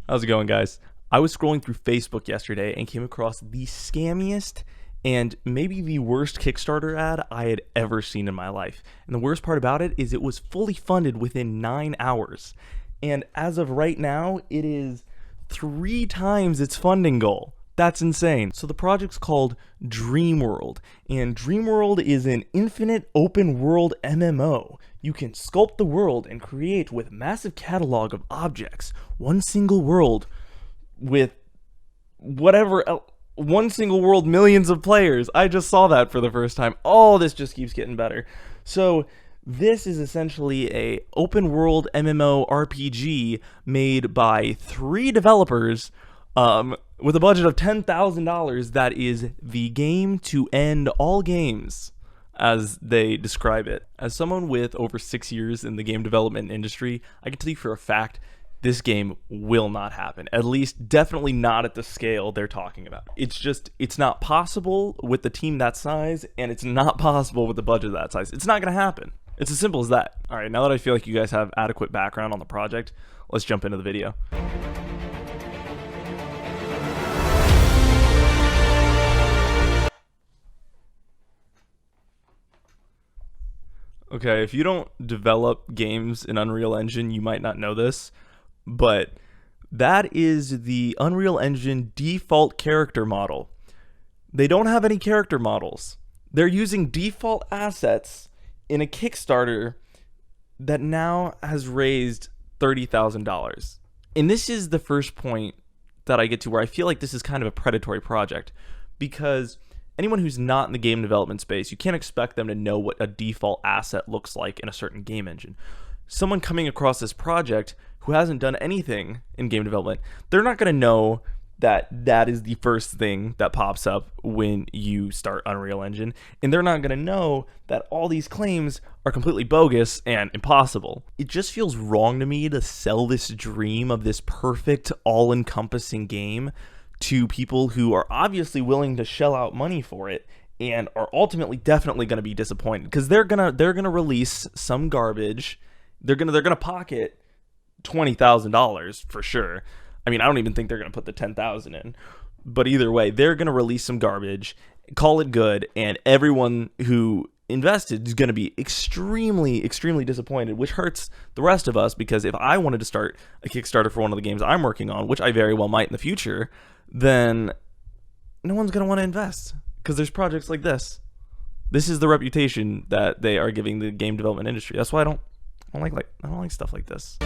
How's it going, guys? I was scrolling through Facebook yesterday and came across the scammiest and maybe the worst Kickstarter ad I had ever seen in my life. And the worst part about it is it was fully funded within 9 hours. And as of right now, it is 3 times its funding goal. That's insane. So the project's called DreamWorld, and DreamWorld is an infinite open world MMO. You can sculpt the world and create with massive catalog of objects, one single world with one single world, millions of players. I just saw that for the first time. Oh, this just keeps getting better. So this is essentially a open world MMO RPG made by 3 developers with a budget of $10,000 that is the game to end all games, as they describe it. As someone with over 6 years in the game development industry, I can tell you for a fact this game will not happen. At least definitely not at the scale they're talking about. It's not possible with the team that size, and it's not possible with the budget that size. It's not going to happen. It's as simple as that. All right, now that I feel like you guys have adequate background on the project, let's jump into the video. Okay, if you don't develop games in Unreal Engine, you might not know this, but that is the Unreal Engine default character model. They don't have any character models. They're using default assets in a Kickstarter that now has raised $30,000. And this is the first point that I get to where I feel like this is kind of a predatory project, because anyone who's not in the game development space, you can't expect them to know what a default asset looks like in a certain game engine. Someone coming across this project who hasn't done anything in game development, they're not going to know that that is the first thing that pops up when you start Unreal Engine, and they're not going to know that all these claims are completely bogus and impossible. It just feels wrong to me to sell this dream of this perfect, all-encompassing game to people who are obviously willing to shell out money for it and are ultimately definitely going to be disappointed, because they're gonna release some garbage. They're gonna pocket $20,000 for sure. I mean, I don't even think they're gonna put the $10,000 in, but either way, they're gonna release some garbage, call it good, and everyone who invested is going to be extremely disappointed, which hurts the rest of us, because if I wanted to start a Kickstarter for one of the games I'm working on, which I very well might in the future, then no one's going to want to invest, because there's projects like this. This is the reputation that they are giving the game development industry. That's why I don't like stuff like this.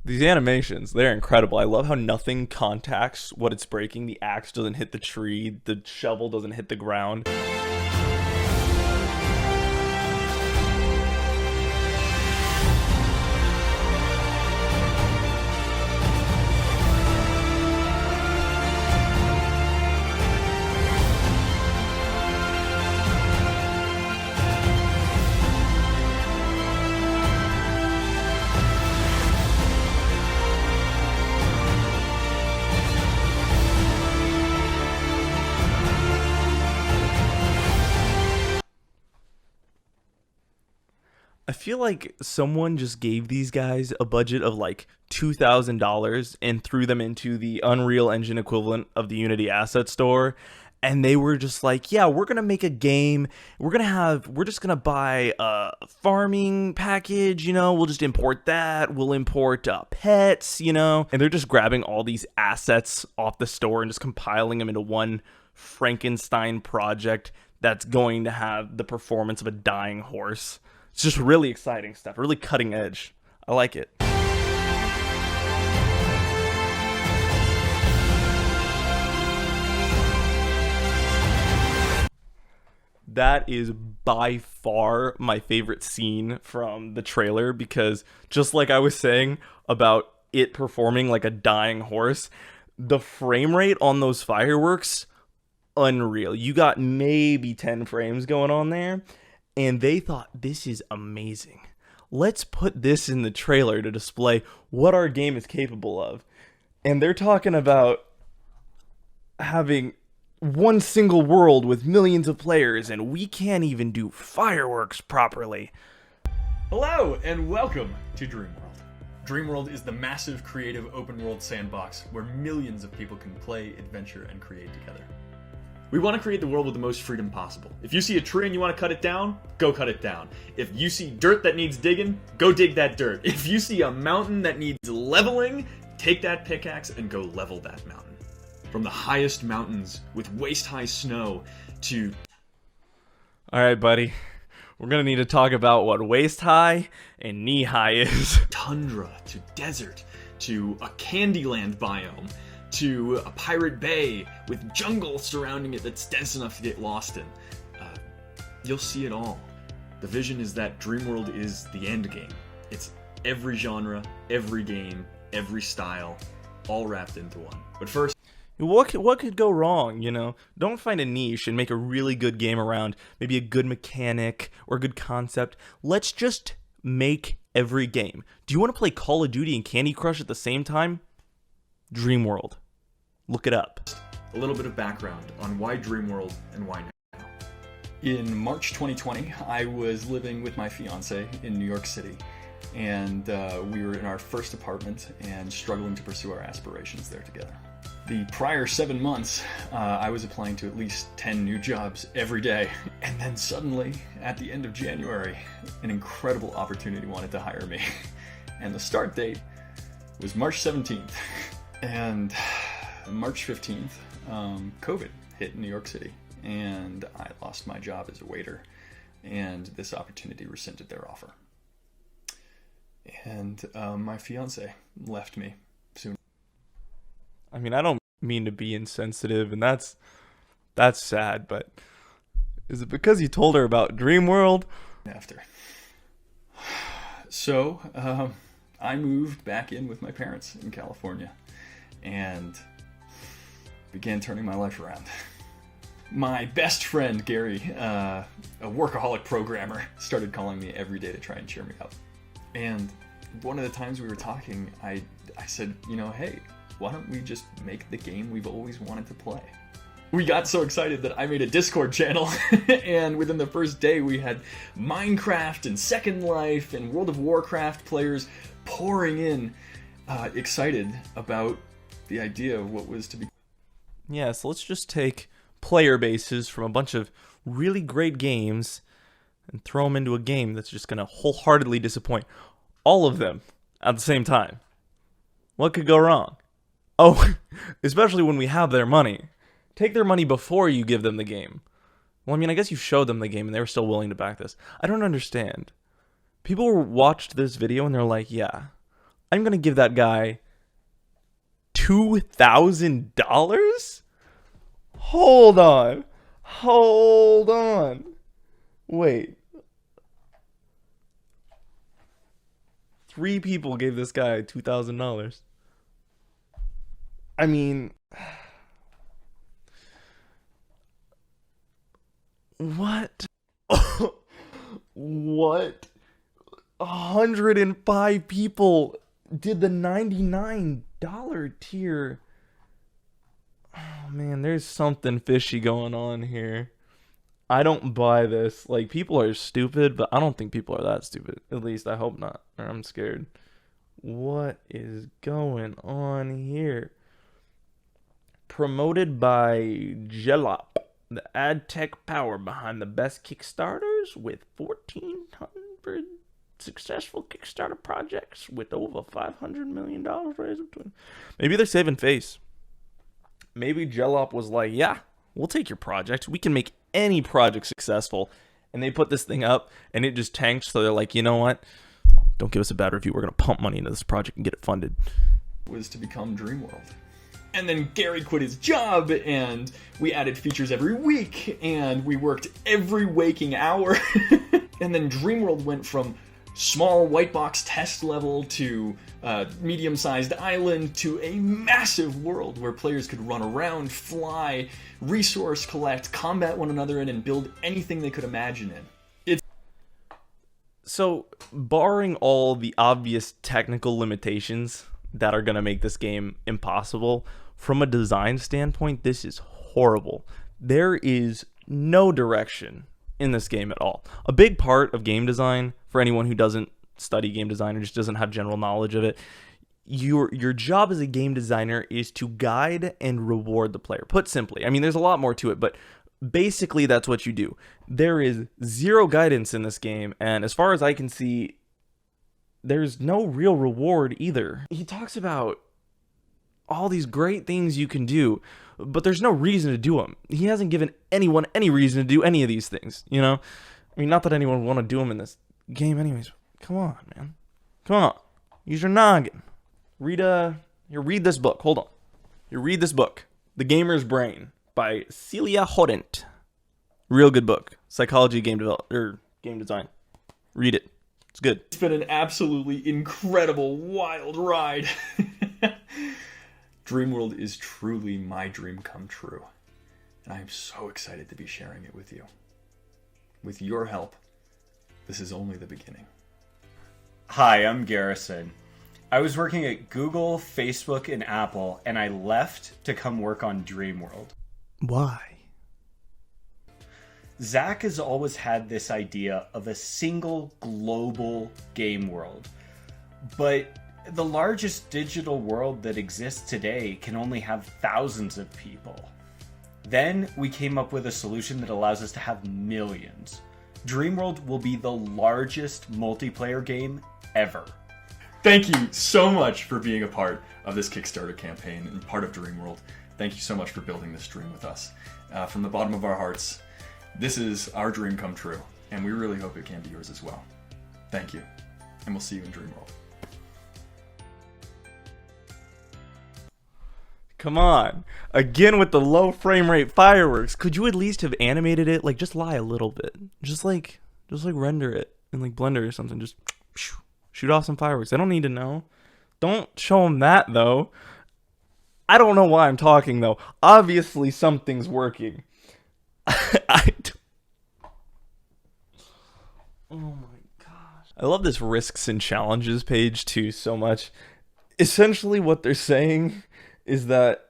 These animations, they're incredible. I love how nothing contacts what it's breaking. The axe doesn't hit the tree, the shovel doesn't hit the ground. I feel like someone just gave these guys a budget of like $2,000 and threw them into the Unreal Engine equivalent of the Unity Asset Store. And they were just like, yeah, we're going to make a game. We're just going to buy a farming package, we'll just import that. We'll import pets, And they're just grabbing all these assets off the store and just compiling them into one Frankenstein project that's going to have the performance of a dying horse. It's just really exciting stuff, really cutting edge. I like it. That is by far my favorite scene from the trailer, because just like I was saying about it performing like a dying horse, the frame rate on those fireworks unreal. You got maybe 10 frames going on there, and they thought, this is amazing. Let's put this in the trailer to display what our game is capable of. And they're talking about having one single world with millions of players, and we can't even do fireworks properly. Hello, and welcome to DreamWorld. DreamWorld is the massive, creative, open-world sandbox where millions of people can play, adventure, and create together. We want to create the world with the most freedom possible. If you see a tree and you want to cut it down, go cut it down. If you see dirt that needs digging, go dig that dirt. If you see a mountain that needs leveling, take that pickaxe and go level that mountain. From the highest mountains with waist-high snow to... Alright, buddy. We're gonna need to talk about what waist-high and knee-high is. Tundra to desert to a Candyland biome to a pirate bay with jungle surrounding it that's dense enough to get lost in. You'll see it all. The vision is that DreamWorld is the end game. It's every genre, every game, every style, all wrapped into one. But first... What could go wrong, you know? Don't find a niche and make a really good game around maybe a good mechanic or a good concept. Let's just make every game. Do you want to play Call of Duty and Candy Crush at the same time? DreamWorld. Look it up. A little bit of background on why DreamWorld and why now. In March 2020, I was living with my fiance in New York City, and we were in our first apartment and struggling to pursue our aspirations there together. The prior 7 months, I was applying to at least 10 new jobs every day, and then suddenly, at the end of January, an incredible opportunity wanted to hire me, and the start date was March 17th. And March 15th, COVID hit New York City, and I lost my job as a waiter, and this opportunity rescinded their offer. And my fiance left me soon. I mean, I don't mean to be insensitive, and that's sad, but is it because you told her about DreamWorld? After. So, I moved back in with my parents in California and began turning my life around. My best friend, Gary, a workaholic programmer, started calling me every day to try and cheer me up. And one of the times we were talking, I said, you know, hey, why don't we just make the game we've always wanted to play? We got so excited that I made a Discord channel, and within the first day we had Minecraft and Second Life and World of Warcraft players pouring in, excited about the idea of what was to be. Yeah, so let's just take player bases from a bunch of really great games and throw them into a game that's just going to wholeheartedly disappoint all of them at the same time. What could go wrong? Oh, especially when we have their money. Take their money before you give them the game. Well, I mean, I guess you showed them the game and they were still willing to back this. I don't understand. People watched this video and they're like, yeah, I'm going to give that guy $2,000? Hold on. Wait. 3 people gave this guy $2,000. I mean, what? What? 105 people did the $99 tier. Oh man, there's something fishy going on here. I don't buy this. Like, people are stupid, but I don't think people are that stupid. At least I hope not, or I'm scared. What is going on here? Promoted by Jelop, the ad tech power behind the best Kickstarters, with 1,400 successful Kickstarter projects with over $500 million raised between. Maybe they're saving face. Maybe Jelop was like, yeah, we'll take your project. We can make any project successful. And they put this thing up and it just tanked. So they're like, you know what? Don't give us a bad review. We're going to pump money into this project and get it funded. Was to become DreamWorld. And then Gary quit his job, and we added features every week, and we worked every waking hour. And then DreamWorld went from small white box test level to medium-sized island to a massive world where players could run around, fly, resource collect, combat one another in, and build anything they could imagine in. So, barring all the obvious technical limitations that are going to make this game impossible, from a design standpoint, this is horrible. There is no direction in this game at all. A big part of game design, for anyone who doesn't study game design or just doesn't have general knowledge of it, your job as a game designer is to guide and reward the player. Put simply, I mean, there's a lot more to it, but basically that's what you do. There is zero guidance in this game, and as far as I can see, there's no real reward either. He talks about all these great things you can do, but there's no reason to do them. He hasn't given anyone any reason to do any of these things, you know? I mean, not that anyone would want to do them in this game anyways. Come on, man. Come on. Use your noggin. Read this book. Hold on. You read this book, The Gamer's Brain by Celia Horrent. Real good book. Psychology of game design. Read it. It's good. It's been an absolutely incredible, wild ride. DreamWorld is truly my dream come true, and I am so excited to be sharing it with you. With your help, this is only the beginning. Hi, I'm Garrison. I was working at Google, Facebook, and Apple, and I left to come work on DreamWorld. Why? Zach has always had this idea of a single global game world, but the largest digital world that exists today can only have thousands of people. Then we came up with a solution that allows us to have millions. DreamWorld will be the largest multiplayer game ever. Thank you so much for being a part of this Kickstarter campaign and part of DreamWorld. Thank you so much for building this dream with us. From the bottom of our hearts, this is our dream come true, and we really hope it can be yours as well. Thank you, and we'll see you in DreamWorld. Come on. Again with the low frame rate fireworks. Could you at least have animated it? Like, just lie a little bit. Just like render it in like Blender or something. Just shoot off some fireworks. I don't need to know. Don't show them that, though. I don't know why I'm talking, though. Obviously, something's working. Oh my gosh. I love this risks and challenges page, too, so much. Essentially, what they're saying is that,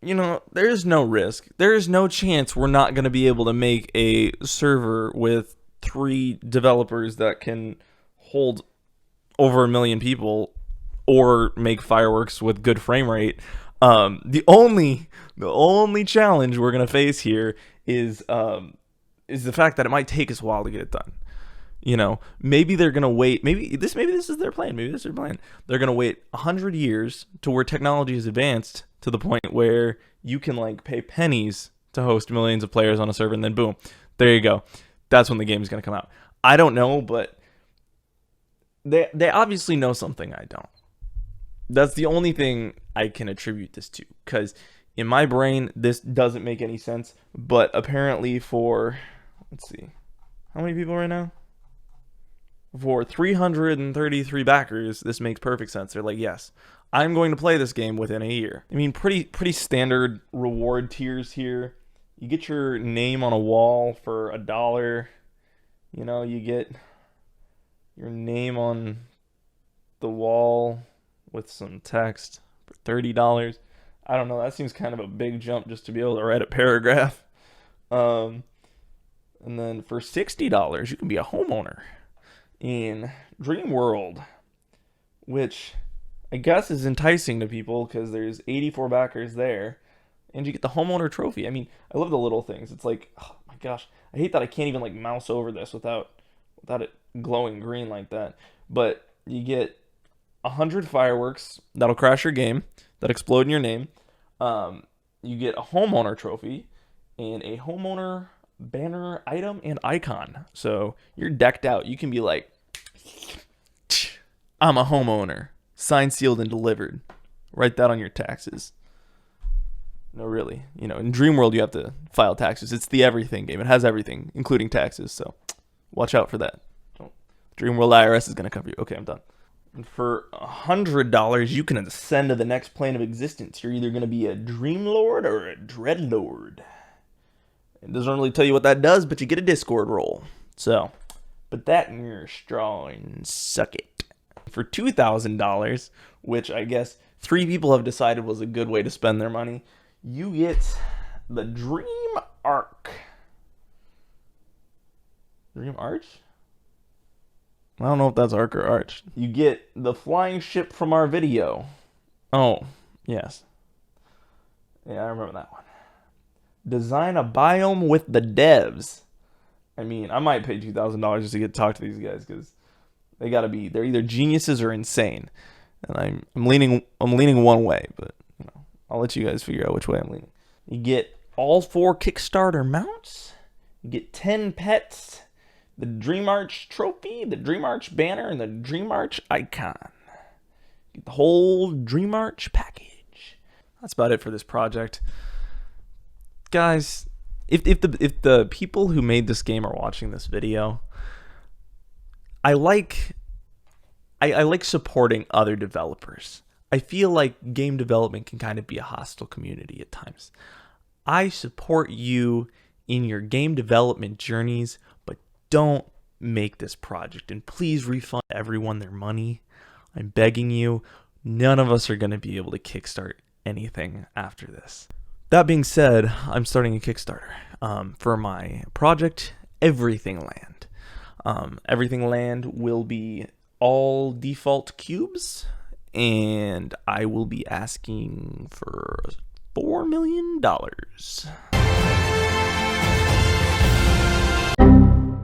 you know, there's no risk. There's no chance we're not going to be able to make a server with 3 developers that can hold over 1 million people or make fireworks with good frame rate. The only challenge we're going to face here is the fact that it might take us a while to get it done. You know, maybe they're going to wait. Maybe this is their plan. Maybe this is their plan. They're going to wait 100 years to where technology is advanced to the point where you can like pay pennies to host millions of players on a server, and then boom, there you go. That's when the game is going to come out. I don't know, but they obviously know something I don't. That's the only thing I can attribute this to, because in my brain, this doesn't make any sense. But apparently for, let's see, how many people right now? For 333 backers, this makes perfect sense. They're like, yes, I'm going to play this game within a year. I mean, pretty standard reward tiers here. You get your name on a wall for $1. You know, you get your name on the wall with some text for $30. I don't know. That seems kind of a big jump just to be able to write a paragraph. And then for $60, you can be a homeowner in DreamWorld, which I guess is enticing to people because there's 84 backers there, and you get the homeowner trophy. I mean, I love the little things. It's like, oh my gosh, I hate that I can't even like mouse over this without it glowing green like that. But you get 100 fireworks that'll crash your game, that explode in your name. You get a homeowner trophy and a homeowner banner item and icon. So you're decked out. You can be like, I'm a homeowner. Signed, sealed, and delivered. Write that on your taxes. No, really. You know, in DreamWorld, you have to file taxes. It's the everything game. It has everything, including taxes. So watch out for that. Don't DreamWorld IRS is going to cover you. Okay, I'm done. And for $100, you can ascend to the next plane of existence. You're either going to be a Dream Lord or a Dread Lord. It doesn't really tell you what that does, but you get a Discord role. So, put that in your straw and suck it. For $2,000, which I guess 3 people have decided was a good way to spend their money, you get the Dream Arc. Dream Arch? I don't know if that's Arc or Arch. You get the flying ship from our video. Oh, yes. Yeah, I remember that one. Design a biome with the devs. I mean, I might pay $2,000 just to get to talk to these guys because they gotta be. They're either geniuses or insane, and I'm leaning one way, but you know, I'll let you guys figure out which way I'm leaning. You get all 4 Kickstarter mounts. You get 10 pets, the Dream Arch trophy, the Dream Arch banner, and the Dream Arch icon. Get the whole Dream Arch package. That's about it for this project. Guys, if the people who made this game are watching this video, I like supporting other developers. I feel like game development can kind of be a hostile community at times. I support you in your game development journeys, but don't make this project. And please refund everyone their money. I'm begging you. None of us are going to be able to kickstart anything after this. That being said, I'm starting a Kickstarter for my project, Everything Land. Everything Land will be all default cubes, and I will be asking for $4 million.